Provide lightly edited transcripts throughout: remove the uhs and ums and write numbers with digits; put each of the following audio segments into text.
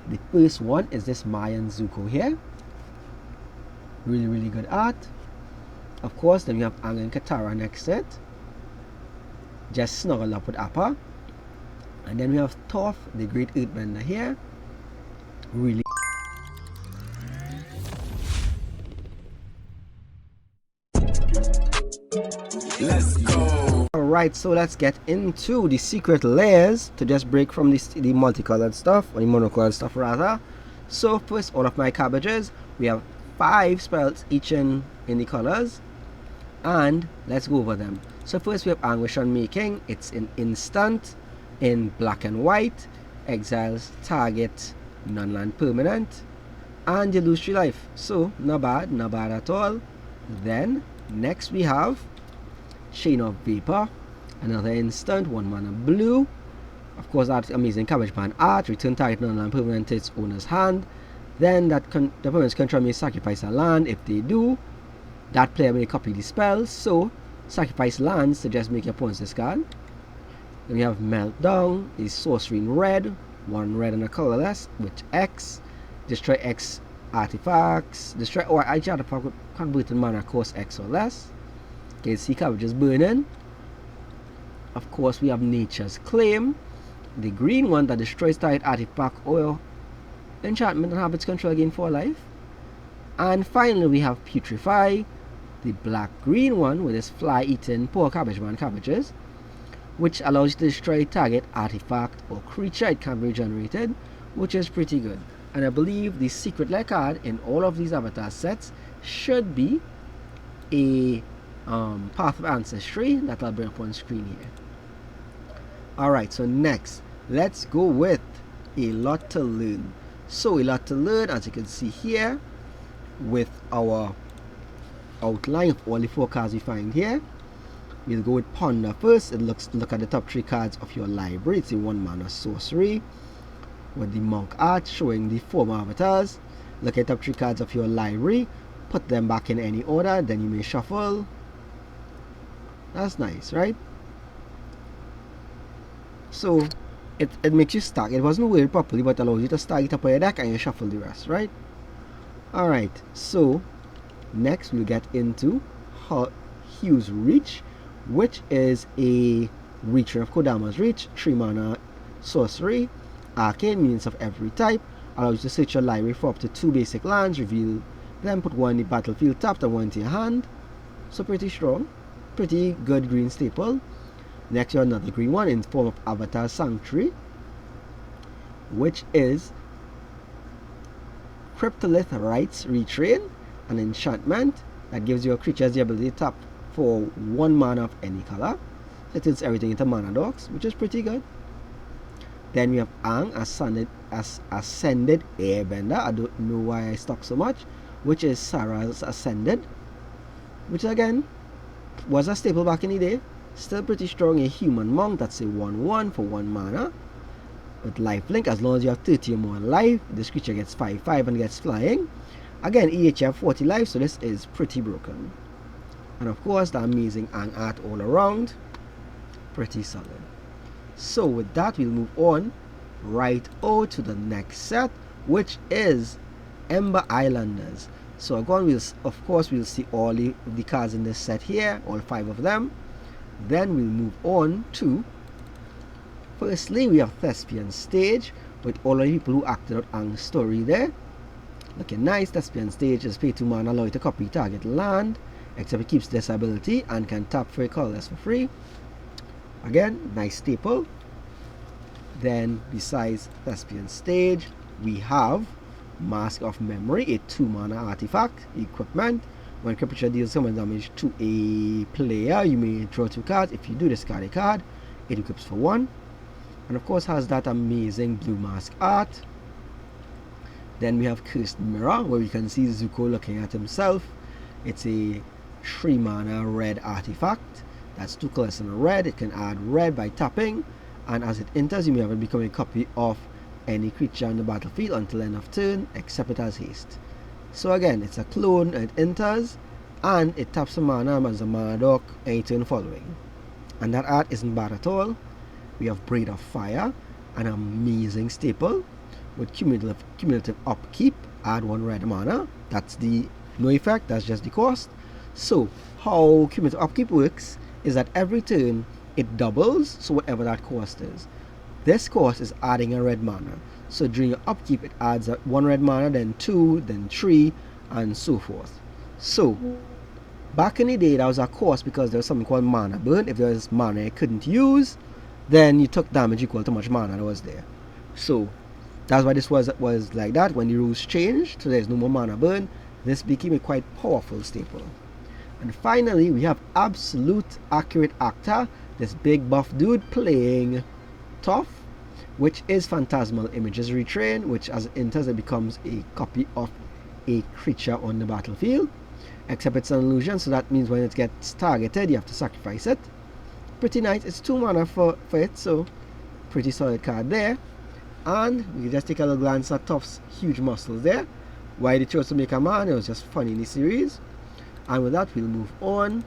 The first one is this Mayan Zuko here. Really good art. Of course, then we have Aang and Katara next to it, just snuggled up with Appa. And then we have Toph, the Great Earthbender here. Really. Let's go. Alright, so let's get into the secret layers to just break from the multicolored stuff, or the monocolored stuff rather. So first, all of my cabbages, we have 5 spells each in the colors, and let's go over them. So first we have Anguishon Making. It's an instant in black and white, exiles target non-land permanent, and you lose 3 life. So not bad at all. Then next we have Chain of Vapor, another instant, 1 mana blue. Of course, that's amazing cabbage pan art. Return target non-land permanent to its owner's hand. Then the opponent's control may sacrifice a land. If they do, that player may copy the spell. So sacrifice lands to just make your opponent's discard. Then we have Meltdown, is sorcery in red, 1 red and a colorless with X. Destroy X artifacts. Destroy or each artifact with converted mana cost X or less. Okay, see cabbages burning. Of course, we have Nature's Claim, the green one that destroys target artifact or enchantment and have its control again for life. And finally we have Putrefy, the black green one with this fly eating poor cabbage man cabbages, which allows you to destroy target artifact or creature. It can be regenerated, which is pretty good. And I believe the secret lair card in all of these avatar sets should be a Path of Ancestry that I'll bring up on screen here. Alright, so next let's go with A Lot to Learn. So A Lot to Learn, as you can see here, with our outline of all the 4 cards we find here. We'll go with Ponder first. Look at the top 3 cards of your library. It's a 1 mana sorcery with the monk art showing the 4 avatars. Look at the top 3 cards of your library, put them back in any order, then you may shuffle. That's nice, right? So it makes you stack. It wasn't worded properly, but allows you to stack it up on your deck and you shuffle the rest, right? Alright, so next we'll get into Hugh's Reach, which is a Reacher of Kodama's Reach, 3 mana sorcery, arcane, means of every type, allows you to search your library for up to 2 basic lands, reveal them, put 1 in the battlefield tapped and 1 into your hand. So pretty strong, pretty good green staple. Next you have another green one in form of Avatar Sanctuary, which is Cryptolith Rites Retrain, an enchantment that gives your creatures the ability to tap for 1 mana of any color. It turns everything into mana dogs, which is pretty good. Then we have Aang, Ascended Airbender. I don't know why I stuck so much, which is Sarah's Ascended, which again was a staple back in the day. Still pretty strong. A human monk, that's a 1/1 for 1 mana with lifelink. As long as you have 30 or more life, this creature gets 5/5 and gets flying. Again, you have 40 life, so this is pretty broken. And of course the amazing Aang art all around, pretty solid. So with that, we'll move on right out to the next set, which is Ember Islanders. So again, we'll see all the cards in this set here, all 5 of them. Then we'll move on to, firstly we have Thespian Stage, with all of the people who acted out Aang's story there. Looking nice. Thespian Stage is pay 2 mana, allow you to copy target land, except it keeps this ability and can tap for a colorless for free. Again, nice staple. Then besides Thespian Stage, we have Mask of Memory, a 2 mana artifact equipment. When creature deals summon damage to a player, you may draw 2 cards. If you do, discard a card. It equips for 1. And of course has that amazing blue mask art. Then we have Cursed Mirror, where we can see Zuko looking at himself. It's a 3 mana red artifact. That's 2 colors in a red. It can add red by tapping, and as it enters, you may have it become a copy of any creature on the battlefield until end of turn, except it has haste. So again, it's a clone, and it enters and it taps a mana as a mana dock any turn following. And that art isn't bad at all. We have Braid of Fire, an amazing staple with cumulative upkeep, add 1 red mana. That's the no effect, that's just the cost. So how cumulative upkeep works is that every turn it doubles, so whatever that cost is. This cost is adding a red mana. So during your upkeep it adds 1 red mana, then 2, then 3, and so forth. So back in the day that was a cost because there was something called mana burn. If there was mana you couldn't use, then you took damage equal to how much mana that was there. So that's why this was like that. When the rules changed, so there's no more mana burn, this became a quite powerful staple. And finally we have Absolute Accurate Actor, this big buff dude playing Toph, which is Phantasmal Images Retrain, which as it enters it becomes a copy of a creature on the battlefield, except it's an illusion, so that means when it gets targeted you have to sacrifice it. Pretty nice. It's 2 mana for it, so pretty solid card there. And we can just take a little glance at Toph's huge muscles there. Why they chose to make a man, it was just funny in the series. And with that we'll move on.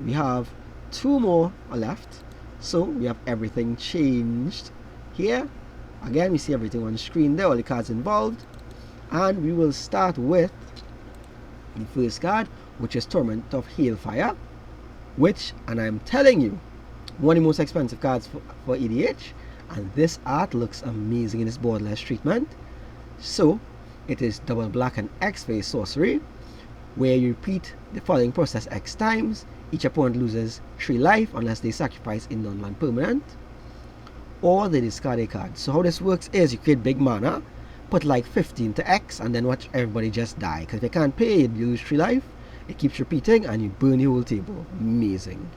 We have 2 more left, so we have everything changed here. Again we see everything on screen there, all the cards involved. And we will start with the first card, which is Torment of Hailfire, which, and I'm telling you, one of the most expensive cards for EDH, and this art looks amazing in this borderless treatment. So it is double black and X phase sorcery, where you repeat the following process X times. Each opponent loses 3 life unless they sacrifice a non-land permanent or they discard a card. So how this works is you create big mana, put like 15 to X, and then watch everybody just die, because if you can't pay it, you lose 3 life. It keeps repeating and you burn the whole table. Amazing.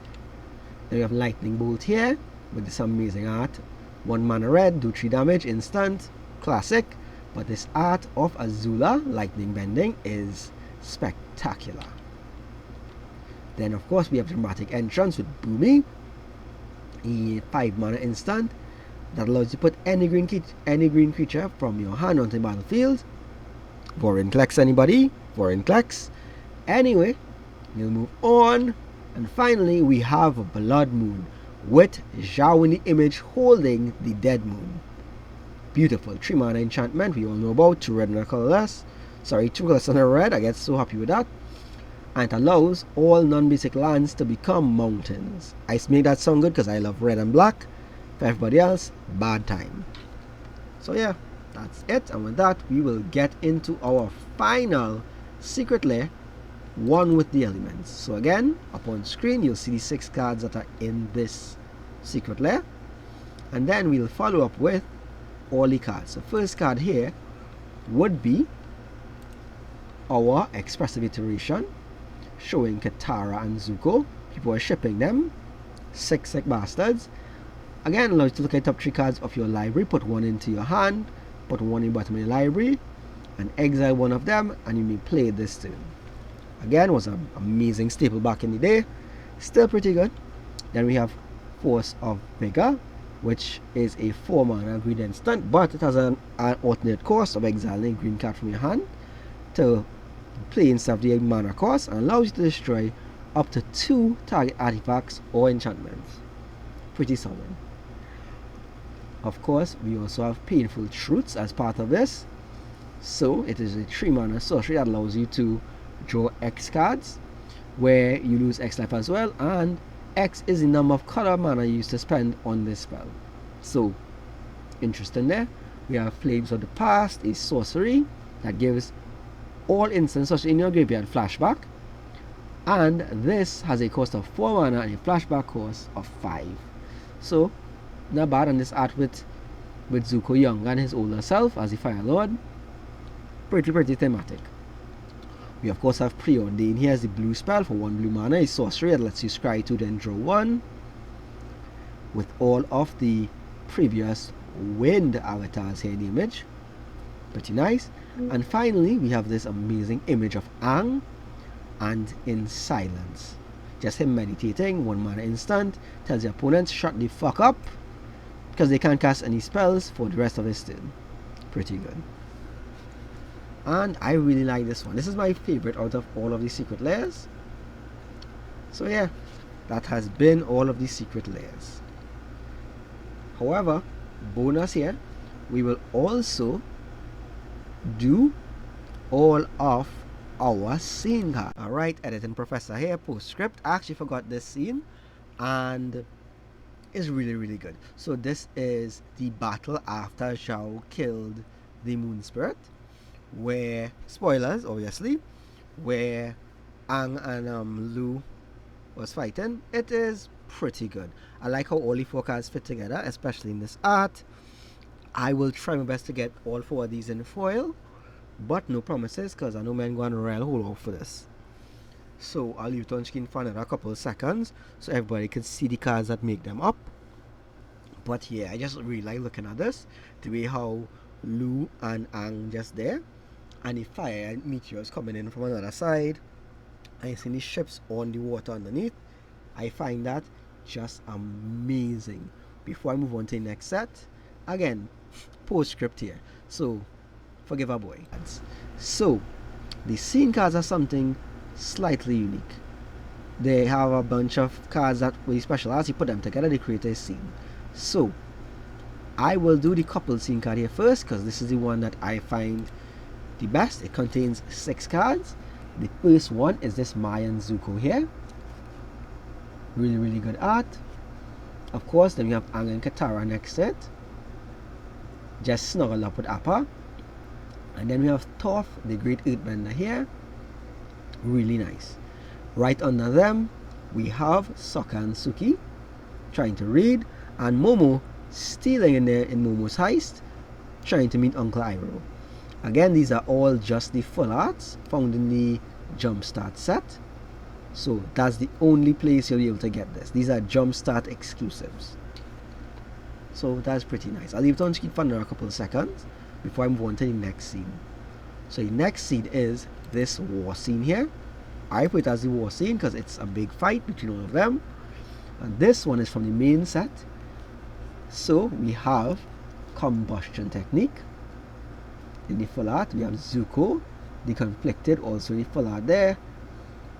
Then we have Lightning Bolt here with this amazing art. 1 mana red, do 3 damage, instant, classic. But this art of Azula, lightning bending, is spectacular. Then of course we have Dramatic Entrance with Boomy, a 5 mana instant that allows you to put any green creature from your hand onto the battlefield. Vorinclex anybody? Vorinclex. Anyway, we'll move on. And finally we have Blood Moon with Zhao in the image holding the Dead Moon. Beautiful 3 mana enchantment we all know about, 2 red and a colorless. Sorry, 2 colorless and a red. I get so happy with that. And it allows all non-basic lands to become mountains. I make that sound good because I love red and black. For everybody else, bad time. So yeah, that's it. And with that we will get into our final secret lair, one with the elements. So again, up on screen you'll see the 6 cards that are in this secret lair, and then we'll follow up with all the cards. So first card here would be our expressive iteration, showing Katara and Zuko. People are shipping them. 6 sick bastards. Again, allows you to look at the top 3 cards of your library, put 1 into your hand, put 1 in the bottom of the library, and exile 1 of them, and you may play this turn. Again, was an amazing staple back in the day. Still pretty good. Then we have Force of Vigor, which is a 4 mana green instant, but it has an alternate cost of exiling a green card from your hand to play instead of the mana cost, and allows you to destroy up to 2 target artifacts or enchantments. Pretty solid. Of course, we also have Painful Truths as part of this. So it is a 3 mana sorcery that allows you to draw X cards, where you lose X life as well, and X is the number of color mana you used to spend on this spell. So interesting there. We have Flames of the Past, a sorcery that gives all instances in your graveyard flashback, and this has a cost of 4 mana and a flashback cost of 5. So not bad on this art with Zuko young and his older self as the Fire Lord. Pretty thematic. We of course have Preordain here as the blue spell for 1 blue mana, a sorcery that lets you scry 2 then draw 1, with all of the previous wind avatars here in the image. Pretty nice. And finally we have this amazing image of Aang and In Silence. Just him meditating, 1 mana instant, tells your opponents shut the fuck up because they can't cast any spells for the rest of his turn. Pretty good. And I really like this one. This is my favorite out of all of the secret layers. So yeah, that has been all of the secret layers. However, bonus here, we will also do all of our scene cards. Alright, editing professor here, postscript. I actually forgot this scene, and it's really good. So this is the battle after Zhao killed the moon spirit, where, spoilers obviously, where Aang and Lu was fighting. It is pretty good. I like how all the four cards fit together, especially in this art. I will try my best to get all four of these in foil, but no promises, because I know men going to royal hold out for this. So I'll leave it on screen for another couple of seconds so everybody can see the cards that make them up. But yeah, I just really like looking at this, the way how Lu and Aang just there, and the fire meteors coming in from another side, and you see the ships on the water underneath. I find that just amazing. Before I move on to the next set, again, postscript here, so forgive our boy. So the scene cards are something slightly unique. They have a bunch of cards that with special arts, you put them together, they create a scene. So I will do the couple scene card here first, because this is the one that I find the best. It contains 6 cards. The first one is this Mai and Zuko here. Really good art. Of course, then we have Aang and Katara next to it, just snuggled up with Appa. And then we have Toph, the Great Earthbender here. Really nice. Right under them, we have Sokka and Suki trying to read, and Momo stealing in there in Momo's heist, trying to meet Uncle Iroh. Again, these are all just the full arts found in the Jumpstart set. So that's the only place you'll be able to get this. These are Jumpstart exclusives. So that's pretty nice. I'll leave it on screen for another couple of seconds before I move on to the next scene. So the next scene is this war scene here. I put it as the war scene because it's a big fight between all of them. And this one is from the main set. So we have combustion technique. In the full art, we have Zuko, the conflicted, also in the full art there.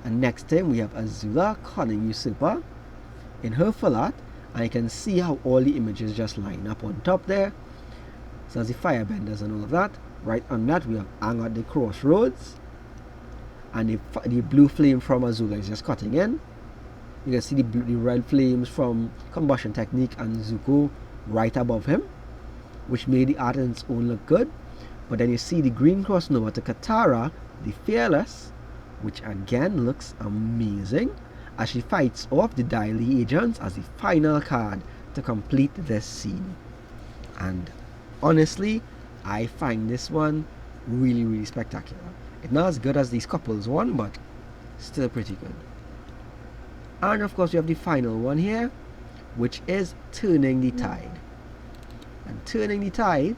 And next to him, we have Azula, cunning usurper, in her full art. And you can see how all the images just line up on top there. So as the firebenders and all of that. Right on that, we have Aang at the crossroads. And the blue flame from Azula is just cutting in. You can see the red flames from combustion technique and Zuko right above him, which made the art on its own look good. But then you see the green crossing over to Katara, the Fearless, which again looks amazing, as she fights off the Daily Agents as the final card to complete this scene. And honestly, I find this one really spectacular. It's not as good as these couples one, but still pretty good. And of course we have the final one here, which is Turning the Tide. And Turning the Tide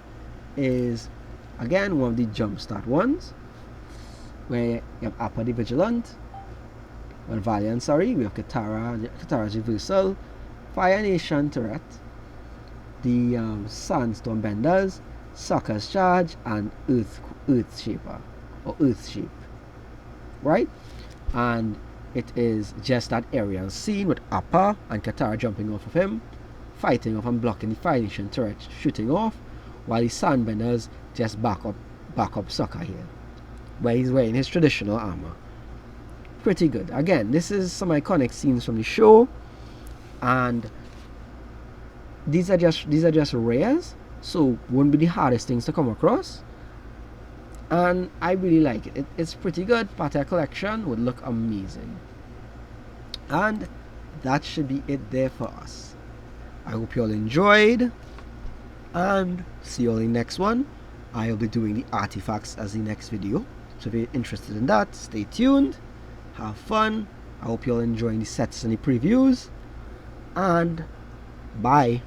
is again one of the Jumpstart ones, where you have Appa the Vigilant, well, Valiant, sorry, we have Katara's Reversal, Fire Nation Turret, the Sandstorm Benders, Sokka's Charge, and Earth Shaper, or Earth Shape, right? And it is just that aerial scene with Appa and Katara jumping off of him, fighting off and blocking the Fire Nation turret shooting off, while the Sandbenders just back up Sokka here, where he's wearing his traditional armor. Pretty good. Again, this is some iconic scenes from the show, and these are just rares, so won't be the hardest things to come across. And I really like it. It's pretty good. Part of a collection would look amazing. And that should be it there for us. I hope you all enjoyed, and see you all in the next one. I'll be doing the artifacts as the next video, so if you're interested in that, stay tuned, have fun. I hope you all enjoying the sets and the previews, and bye.